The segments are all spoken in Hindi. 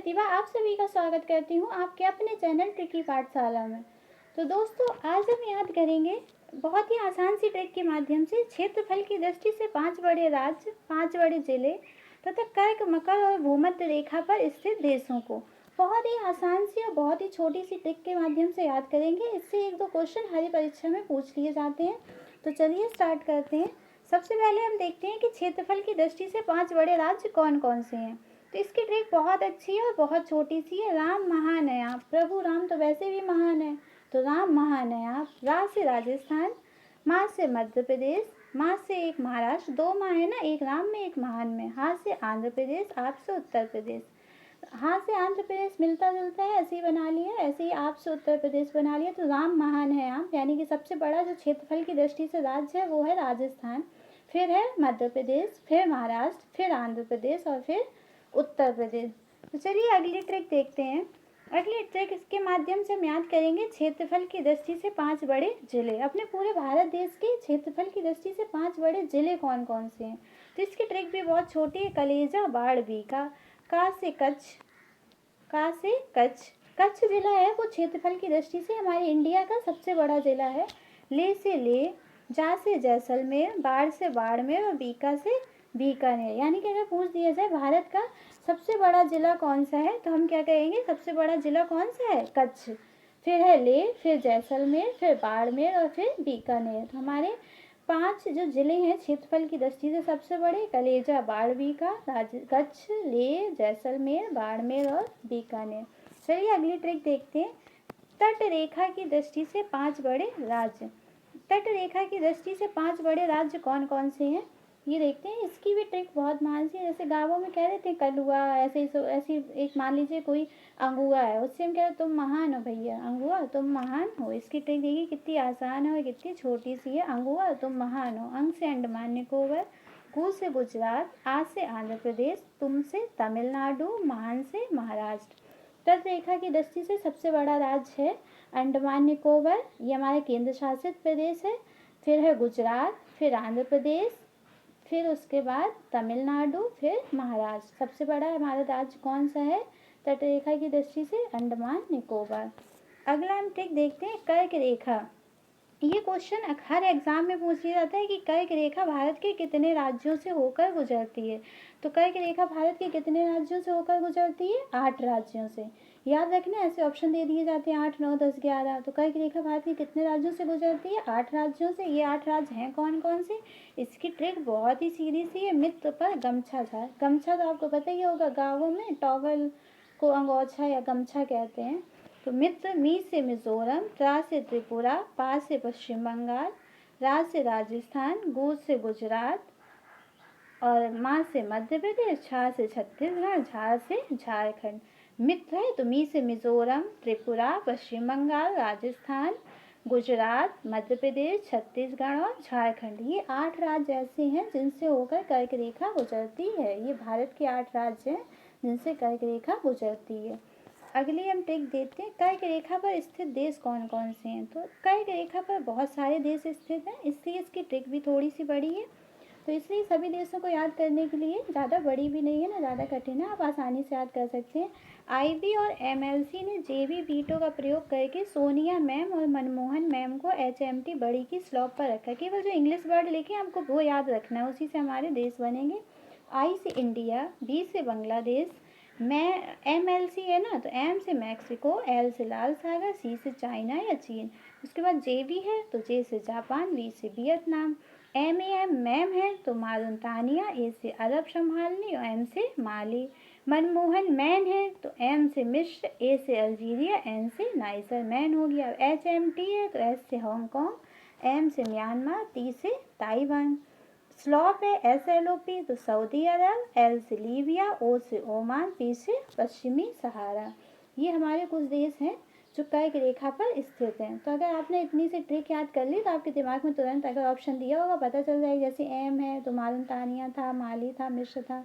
प्रतिभा आप सभी का स्वागत करती हूँ आपके अपने चैनल ट्रिकी पाठशाला में। तो दोस्तों आज हम याद करेंगे बहुत ही आसान सी ट्रिक के माध्यम से क्षेत्रफल की दृष्टि से 5 बड़े राज्य, 5 बड़े जिले तथा कर्क, मकर और भूमध्य रेखा पर स्थित देशों को बहुत ही आसान सी और बहुत ही छोटी सी ट्रिक के माध्यम से याद करेंगे। इससे 1-2 क्वेश्चन हर परीक्षा में पूछ लिए जाते हैं। तो चलिए स्टार्ट करते हैं। सबसे पहले हम देखते हैं कि क्षेत्रफल की दृष्टि से 5 बड़े राज्य कौन कौन से हैं। तो इसकी ट्रिक बहुत अच्छी है और बहुत छोटी सी है। राम महान है आप, प्रभु राम तो वैसे भी महान है, तो राम महान है आप। रा से राजस्थान, माँ से मध्य प्रदेश, माँ से एक महाराष्ट्र, 2 माँ है ना, एक राम में एक महान में। हाँ से आंध्र प्रदेश, आप से उत्तर प्रदेश। हाँ से आंध्र प्रदेश मिलता जुलता है, ऐसे ही बना लिया, ऐसे ही आप से उत्तर प्रदेश बना लिया। तो राम महान है आप, यानी कि सबसे बड़ा जो क्षेत्रफल की दृष्टि से राज्य है वो है राजस्थान, फिर है मध्य प्रदेश, फिर महाराष्ट्र, फिर आंध्र प्रदेश और फिर उत्तर प्रदेश। तो चलिए अगली ट्रिक देखते हैं। अगली ट्रिक इसके माध्यम से हम याद करेंगे क्षेत्रफल की दृष्टि से 5 बड़े जिले। अपने पूरे भारत देश के क्षेत्रफल की दृष्टि से 5 बड़े जिले कौन कौन से हैं। तो इसकी ट्रिक भी बहुत छोटी है। कलेजा, बाढ़, बीका। का से कच्छ, का से कच्छ। कच्छ जिला है वो क्षेत्रफल की दृष्टि से हमारे इंडिया का सबसे बड़ा जिला है। ले से ले, जा से जैसलमेर, बाढ़ से बाड़मेर और बीका से बीकानेर। यानी कि अगर पूछ दिया जाए भारत का सबसे बड़ा जिला कौन सा है तो हम क्या कहेंगे, सबसे बड़ा जिला कौन सा है, कच्छ। फिर है ले, फिर जैसलमेर, फिर बाड़मेर और फिर बीकानेर। तो हमारे 5 जो जिले हैं क्षेत्रफल की दृष्टि से सबसे बड़े, कलेजा, बाढ़, बीका, कच्छ, ले, जैसलमेर, बाड़मेर और बीकानेर। चलिए अगली ट्रिक देखते हैं। तट रेखा की दृष्टि से 5 बड़े राज्य। तट रेखा की दृष्टि से 5 बड़े राज्य कौन कौन से हैं ये देखते हैं। इसकी भी ट्रिक बहुत मान सी है। जैसे गाँवों में कह देते हैं कलुआ, ऐसे ऐसी एक मान लीजिए कोई अंगुआ है, उससे हम कह रहे तुम महान हो भैया, अंगुआ तुम महान हो। इसकी ट्रिक देखिए कितनी आसान है और कितनी छोटी सी है। अंगुआ तुम महान हो। अंग से अंडमान निकोबार, गु से गुजरात, आ से आंध्र प्रदेश, तुम से तमिलनाडु, महान से महाराष्ट्र। तट रेखा की दृष्टि से सबसे बड़ा राज्य है अंडमान निकोबार, ये हमारा केंद्र शासित प्रदेश है। फिर है गुजरात, फिर आंध्र प्रदेश, फिर उसके बाद तमिलनाडु, फिर महाराष्ट्र। सबसे बड़ा हमारा राज्य कौन सा है तट रेखा की दृष्टि से, अंडमान निकोबार। अगला हम ट्रिक देखते हैं कर्क रेखा। ये क्वेश्चन हर एग्जाम में पूछ लिया जाता है कि कर्क रेखा भारत के कितने राज्यों से होकर गुजरती है। तो कर्क रेखा भारत के कितने राज्यों से होकर गुजरती है, 8 राज्यों से। याद रखना, ऐसे ऑप्शन दे दिए जाते हैं 8, 9, 10, 11। तो कर्क रेखा भारत के कितने राज्यों से गुजरती है, 8 राज्यों से। ये 8 राज्य हैं कौन कौन से। इसकी ट्रिक बहुत ही सीधी सी है। मित्र पर गमछा झाड़। गमछा तो आपको पता ही होगा, गाँवों में टॉवल को अंगोछा या गमछा कहते हैं। तो मित्र, मी से मिजोरम, त्रा से त्रिपुरा, पा से पश्चिम बंगाल, रा से राजस्थान, गु से गुजरात और माँ से मध्य प्रदेश, छा से छत्तीसगढ़, झा से झारखंड। मित्र है तो मी से मिजोरम, त्रिपुरा, पश्चिम बंगाल, राजस्थान, गुजरात, मध्य प्रदेश, छत्तीसगढ़ और झारखंड। ये 8 राज्य ऐसे हैं जिनसे होकर कर्क रेखा गुजरती है। ये भारत के 8 राज्य हैं जिनसे कर्क रेखा गुजरती है। अगली हम ट्रिक देखते हैं। कर्क रेखा पर स्थित देश कौन कौन से हैं। तो कर्क रेखा पर बहुत सारे देश स्थित हैं, इसलिए इसकी ट्रिक भी थोड़ी सी बड़ी है। तो इसलिए सभी देशों को याद करने के लिए ज़्यादा बड़ी भी नहीं है ना ज़्यादा कठिन है, आप आसानी से याद कर सकते हैं। आईबी और एमएलसी ने जेबी वीटो का प्रयोग करके सोनिया मैम और मनमोहन मैम को एचएमटी बड़ी की स्लॉप पर रखा। केवल जो इंग्लिश वर्ड लिखे आपको वो याद रखना है, उसी से हमारे देश बनेंगे। आई से इंडिया, बी से बांग्लादेश, मैं MLC है ना, तो एम से मैक्सिको, एल से लाल सागर, सी से चाइना या चीन। उसके बाद JB है तो जे से जापान, वी से वियतनाम। MAM मैम है तो मारून तानिया, ए से अरब संभालनी और एम से माली। मनमोहन मैन है तो एम से मिस्र, ए से अल्जीरिया, एन से नाइजर। मैन हो गया। HMT है तो एस से हांगकांग, एम से म्यांमार, टी से ताइवान। स्लॉप है SLOP तो सऊदी अरब, एल से लीबिया, ओ से ओमान, पी से पश्चिमी सहारा। ये हमारे कुछ देश हैं जो कर्क रेखा पर स्थित हैं। तो अगर आपने इतनी सी ट्रिक याद कर ली तो आपके दिमाग में तुरंत अगर ऑप्शन दिया होगा पता चल जाएगा। जैसे एम है तो मारून तानिया था, माली था, मिस्र था।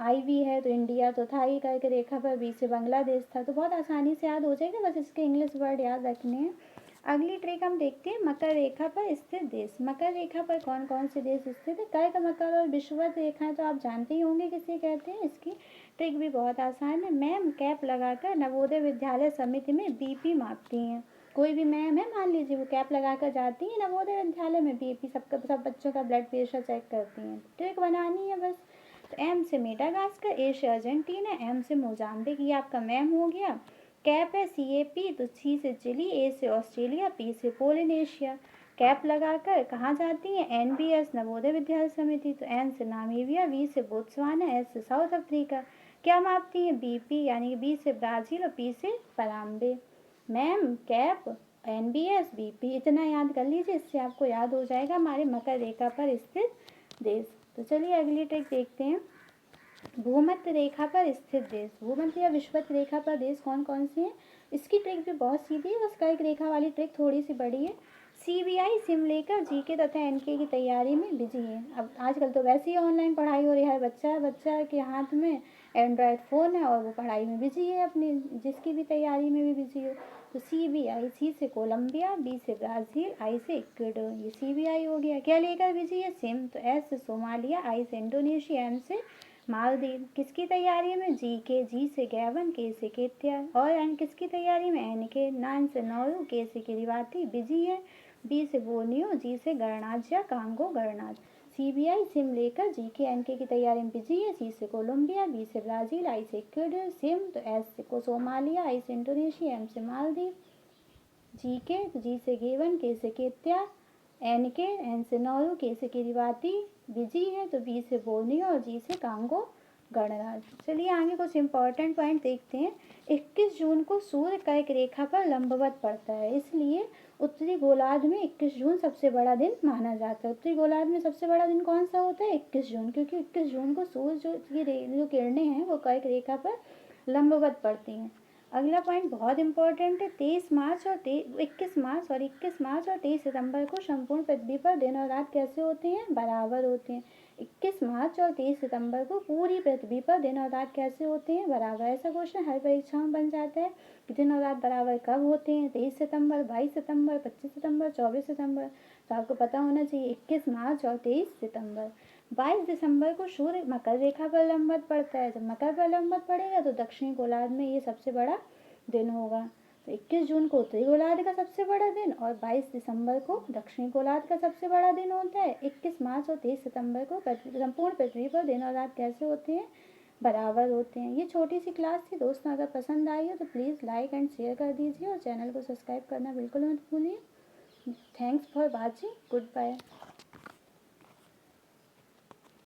IV है तो इंडिया तो था ही कर्क रेखा पर, बी से बांग्लादेश था। तो बहुत आसानी से याद हो जाएगा, बस इसके इंग्लिश वर्ड याद रखने हैं। अगली ट्रिक हम देखते हैं मकर रेखा पर स्थित देश। मकर रेखा पर कौन कौन से देश स्थित है। कर्क, मकर और विषुवत रेखाएं तो आप जानते ही होंगे किसे कहते हैं। इसकी ट्रिक भी बहुत आसान है। मैम कैप लगाकर नवोदय विद्यालय समिति में बीपी मापती हैं। कोई भी मैम है, मान लीजिए, वो कैप लगाकर जाती हैं नवोदय विद्यालय में, बीपी सब बच्चों का ब्लड प्रेशर चेक करती हैं। ट्रिक बनानी है बस। तो एम से मेडागास्कर, ए से अर्जेंटीना, एम से मोजाम्बिक, ये आपका मैम हो गया। कैप है CAP, तो C से चिली, A से ऑस्ट्रेलिया, P से पोलिनेशिया। कैप लगाकर कहाँ जाती हैं? NBS नवोदय विद्यालय समिति, तो N से नामीबिया, V से बोत्सवाना, S से साउथ अफ्रीका। क्या मापती हैं? BP, यानी B से ब्राज़ील और P से पराम्बे। मैम कैप NBS BP, इतना याद कर लीजिए, इससे आपको याद हो जाएगा हमारे मकर रेखा पर स्थित देश। तो चलिए अगली ट्रिक देखते हैं। भूमध्य रेखा पर स्थित देश, भूमध्य या विषुवत रेखा पर देश कौन कौन से हैं? इसकी ट्रिक भी बहुत सीधी है, बस कर्क रेखा वाली ट्रिक थोड़ी सी बड़ी है। CBI सिम लेकर GK तथा NK की तैयारी में बिजी है। अब आजकल तो वैसे ही ऑनलाइन पढ़ाई हो रही है, बच्चा के हाथ में एंड्रॉयड फ़ोन है और वो पढ़ाई में बिजी है, अपनी जिसकी भी तैयारी में भी बिजी हो। तो CBI, C से कोलंबिया, B से ब्राज़ील, I से इक्वाडोर, ये CBI हो गया। क्या लेकर बिजी है? सिम। तो S से सोमालिया, I से इंडोनेशिया, M से मालदीव। किसकी तैयारी में? GK, G से गैबन, K से केत्या, और N किसकी तैयारी में? NK, नान से नौरू, K से किरिबाती, बिजी है। B से बोर्नियो, G से गणराज्य या कांगो गणराज्य। CBI सिम लेकर GK NK की तैयारी में बिजी है। C से कोलंबिया, B से ब्राज़ील, I से इक्वाडोर, सिम। तो S से सोमालिया, I से इंडोनेशिया, M से मालदीव। GK, तो G से गेवन, K से केत्या, NK, N से नौरू, K से किरिबाती, बिजी है। तो B से बोर्नियो और G से कांगो गणराज्य। चलिए आगे कुछ इंपॉर्टेंट पॉइंट देखते हैं। 21 जून को सूर्य कर्क रेखा पर लंबवत पड़ता है, इसलिए उत्तरी गोलार्ध में 21 जून सबसे बड़ा दिन माना जाता है। उत्तरी गोलार्ध में सबसे बड़ा दिन कौन सा होता है? 21 जून, क्योंकि 21 जून को सूर्य जो किरणें हैं वो कर्क रेखा पर लंबवत पड़ती हैं। अगला पॉइंट बहुत इंपॉर्टेंट है। 21 मार्च और 23 सितंबर को संपूर्ण पृथ्वी पर दिन और रात कैसे होते हैं? बराबर होते हैं। 21 मार्च और 23 सितंबर को पूरी पृथ्वी पर दिन और रात कैसे होते हैं? बराबर। ऐसा क्वेश्चन हर परीक्षा में बन जाता है कि दिन और रात बराबर कब होते हैं? 23 सितंबर, 22 सितंबर, 25 सितंबर, 24 सितंबर। तो आपको पता होना चाहिए 21 मार्च और 23 सितंबर। 22 दिसंबर को सूर्य मकर रेखा पर लंबवत पड़ता है। जब मकर पर लंबवत पड़ेगा तो दक्षिणी गोलार्ध में ये सबसे बड़ा दिन होगा। तो 21 जून को उत्तरी गोलार्ध का सबसे बड़ा दिन और 22 दिसंबर को दक्षिणी गोलार्ध का सबसे बड़ा दिन होता है। 21 मार्च और 23 सितंबर को संपूर्ण पृथ्वी पर दिन और रात कैसे होते हैं? बराबर होते हैं। ये छोटी सी क्लास थी दोस्तों, अगर पसंद आई हो तो प्लीज़ लाइक एंड शेयर कर दीजिए और चैनल को सब्सक्राइब करना बिल्कुल मत भूलिए। Thanks for watching. Good bye.